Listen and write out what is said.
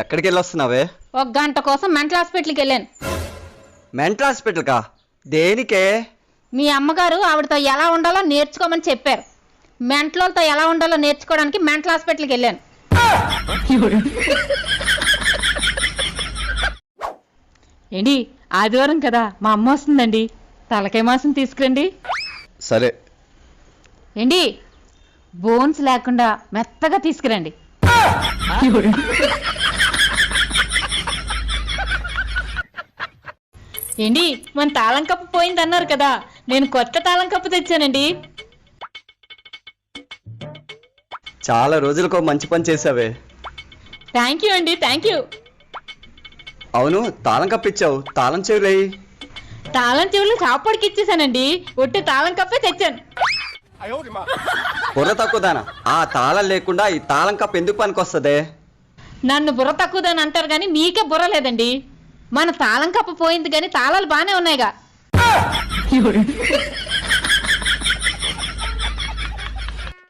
ఎక్కడికి వెళ్ళొస్తున్నావే? 1 గంట కోసం మెంటల్ హాస్పిటల్కి వెళ్ళాను. మెంటల్ హాస్పిటల్కా? దేనికే? మీ అమ్మగారు ఆవిడతో ఎలా ఉండాలో నేర్చుకోమని చెప్పారు. మెంటలతో ఎలా ఉండాలో నేర్చుకోవడానికి మెంటల్ హాస్పిటల్కి వెళ్ళాను. ఏంటి, ఆదివారం కదా, మా అమ్మ వస్తుందండి. తలకాయ మాసం తీసుకురండి. సరే. ఏంటి, బోన్స్ లేకుండా మెత్తగా తీసుకురండి. ఏంటి, మన తాళం కప్పు పోయిందన్నారు కదా, నేను కొత్త తాళం కప్పు తెచ్చానండి. చాలా రోజులకు మంచి పని చేసావే. థ్యాంక్ యూ అండి, థ్యాంక్ యూ. అవును, తాళం కప్పిచ్చావు, తాళం చెవులేయి. తాళం చెవులు కాపాడికి ఇచ్చేసానండి. ఒట్టి తాళం కప్పే తెచ్చాను. బుర్ర తక్కువదానా? ఆ తాళం లేకుండా ఈ తాళం కప్పు ఎందుకు పనికొస్తదే? నన్ను బుర్ర తక్కువదని అంటారు కానీ మీకే బుర్ర లేదండి. మన తాళం కప్పు పోయింది కానీ తాళాలు బాగానే ఉన్నాయిగా.